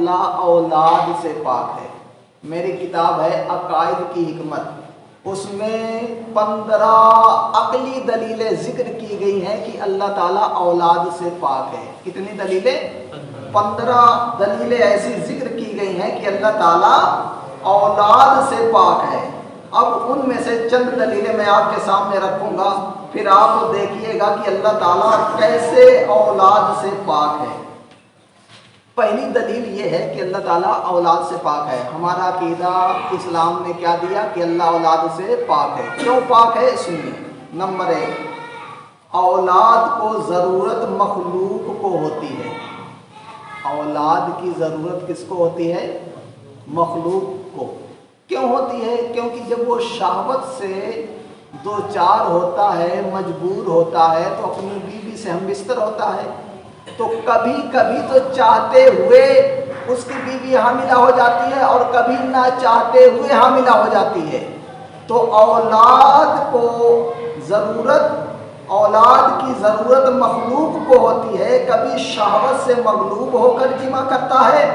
اللہ اولاد سے پاک ہے۔ میری کتاب ہے عقائد کی حکمت، اس میں 15 عقلی دلیلیں ذکر کی گئی ہیں کہ اللہ تعالیٰ اولاد سے پاک ہے۔ کتنی دلیلیں؟ 15 دلیلیں ایسی ذکر کی گئی ہیں کہ اللہ تعالیٰ اولاد سے پاک ہے۔ اب ان میں سے چند دلیلیں میں آپ کے سامنے رکھوں گا، پھر آپ دیکھیے گا کہ اللہ تعالیٰ کیسے اولاد سے پاک ہے۔ پہلی دلیل یہ ہے کہ اللہ تعالیٰ اولاد سے پاک ہے۔ ہمارا عقیدہ اسلام نے کیا دیا کہ اللہ اولاد سے پاک ہے۔ کیوں پاک ہے؟ سنیے۔ نمبر 1، اولاد کو ضرورت مخلوق کو ہوتی ہے۔ اولاد کی ضرورت کس کو ہوتی ہے؟ مخلوق کو۔ کیوں ہوتی ہے؟ کیونکہ جب وہ شہوت سے دو چار ہوتا ہے، مجبور ہوتا ہے، تو اپنی بیوی سے ہم بستر ہوتا ہے، تو کبھی کبھی تو چاہتے ہوئے اس کی بیوی حاملہ ہو جاتی ہے اور کبھی نہ چاہتے ہوئے حاملہ ہو جاتی ہے۔ تو اولاد کی ضرورت مخلوق کو ہوتی ہے۔ کبھی شہوت سے مغلوب ہو کر جمع کرتا ہے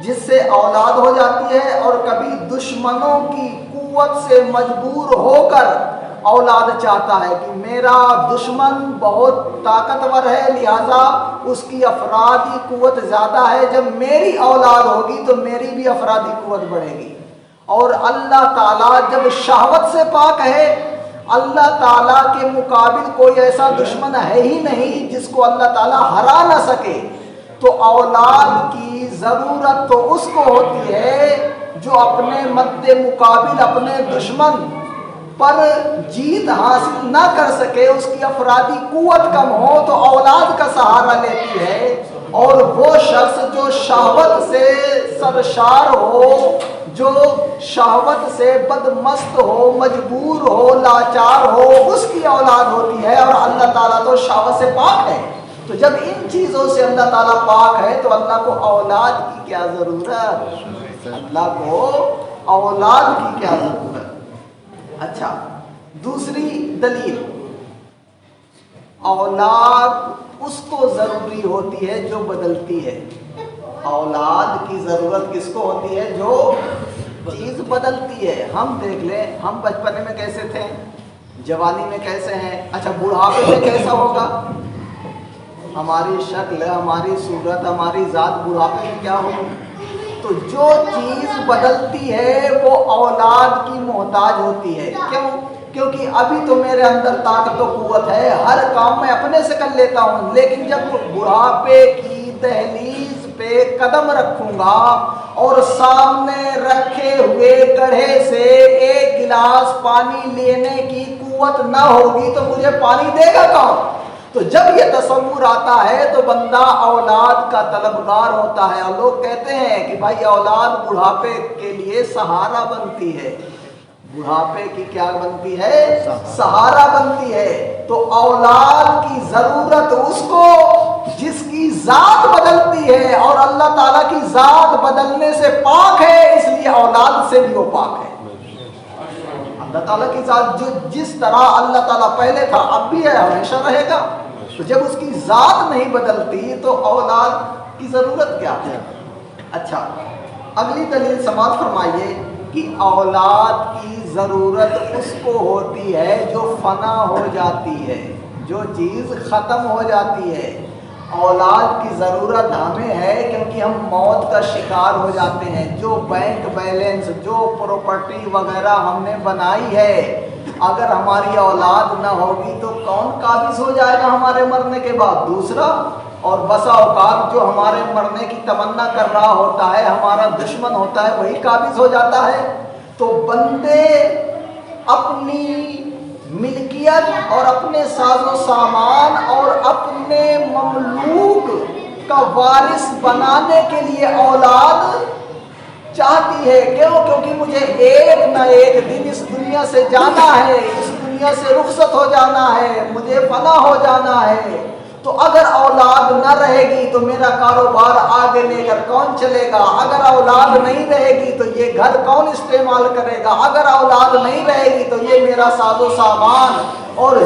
جس سے اولاد ہو جاتی ہے، اور کبھی دشمنوں کی قوت سے مجبور ہو کر اولاد چاہتا ہے کہ میرا دشمن بہت طاقتور ہے، لہذا اس کی افرادی قوت زیادہ ہے، جب میری اولاد ہوگی تو میری بھی افرادی قوت بڑھے گی۔ اور اللہ تعالیٰ جب شہوت سے پاک ہے، اللہ تعالیٰ کے مقابل کوئی ایسا دشمن ہے ہی نہیں جس کو اللہ تعالیٰ ہرا نہ سکے، تو اولاد کی ضرورت تو اس کو ہوتی ہے جو اپنے مد مقابل اپنے دشمن پر جیت حاصل نہ کر سکے، اس کی افرادی قوت کم ہو تو اولاد کا سہارا لیتی ہے۔ اور وہ شخص جو شہوت سے سرشار ہو، جو شہوت سے بدمست ہو، مجبور ہو، لاچار ہو، اس کی اولاد ہوتی ہے، اور اللہ تعالیٰ تو شہوت سے پاک ہے۔ تو جب ان چیزوں سے اللہ تعالیٰ پاک ہے تو اللہ کو اولاد کی کیا ضرورت؟ اللہ کو اولاد کی کیا ضرورت؟ اچھا، دوسری دلیل، اولاد اس کو ضروری ہوتی ہے جو بدلتی ہے۔ اولاد کی ضرورت کس کو ہوتی ہے؟ جو چیز بدلتی ہے۔ ہم دیکھ لیں، ہم بچپنے میں کیسے تھے، جوانی میں کیسے ہیں، اچھا بڑھاپے میں کیسا ہوگا؟ ہماری شکل، ہماری صورت، ہماری ذات بڑھاپے میں کیا ہوگی؟ تو جو چیز بدلتی ہے وہ اولاد کی محتاج ہوتی ہے۔ کیوں؟ کیونکہ ابھی تو میرے اندر طاقت و قوت ہے، ہر کام میں اپنے سے کر لیتا ہوں، لیکن جب بڑھاپے کی دہلیز پہ قدم رکھوں گا اور سامنے رکھے ہوئے گڑھے سے ایک گلاس پانی لینے کی قوت نہ ہوگی تو مجھے پانی دے گا کون؟ تو جب یہ تصور آتا ہے تو بندہ اولاد کا طلبگار ہوتا ہے، اور لوگ کہتے ہیں کہ بھائی اولاد بڑھاپے کے لیے سہارا بنتی ہے۔ بڑھاپے کی کیا بنتی ہے؟ سہارا بنتی ہے۔ تو اولاد کی ضرورت اس کو جس کی ذات بدلتی ہے، اور اللہ تعالیٰ کی ذات بدلنے سے پاک ہے، اس لیے اولاد سے بھی وہ پاک ہے۔ اللہ تعالیٰ کی ذات جو جس طرح اللہ تعالیٰ پہلے تھا اب بھی ہے، ہمیشہ رہے گا۔ تو جب اس کی ذات نہیں بدلتی تو اولاد کی ضرورت کیا ہے؟ اچھا، اگلی دلیل سماعت فرمائیے کہ اولاد کی ضرورت اس کو ہوتی ہے جو فنا ہو جاتی ہے، جو چیز ختم ہو جاتی ہے۔ اولاد کی ضرورت ہمیں ہے کیونکہ ہم موت کا شکار ہو جاتے ہیں۔ جو بینک بیلنس، جو پراپرٹی وغیرہ ہم نے بنائی ہے، اگر ہماری اولاد نہ ہوگی تو کون قابض ہو جائے گا ہمارے مرنے کے بعد؟ دوسرا۔ اور بسا اوقات جو ہمارے مرنے کی تمنا کر رہا ہوتا ہے، ہمارا دشمن ہوتا ہے، وہی قابض ہو جاتا ہے۔ تو بندے اپنی ملکیت اور اپنے ساز و سامان اور اپنے مملوک کا وارث بنانے کے لیے اولاد چاہتی ہے۔ کیوں؟ کیونکہ مجھے ایک نہ ایک دن اس دنیا سے جانا ہے، اس دنیا سے رخصت ہو جانا ہے، مجھے فنا ہو جانا ہے۔ تو اگر اولاد نہ رہے گی تو میرا کاروبار آگے لے کر کون چلے گا؟ اگر اولاد نہیں رہے گی تو یہ گھر کون استعمال کرے گا؟ اگر اولاد نہیں رہے گی تو یہ میرا ساز و سامان اور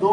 2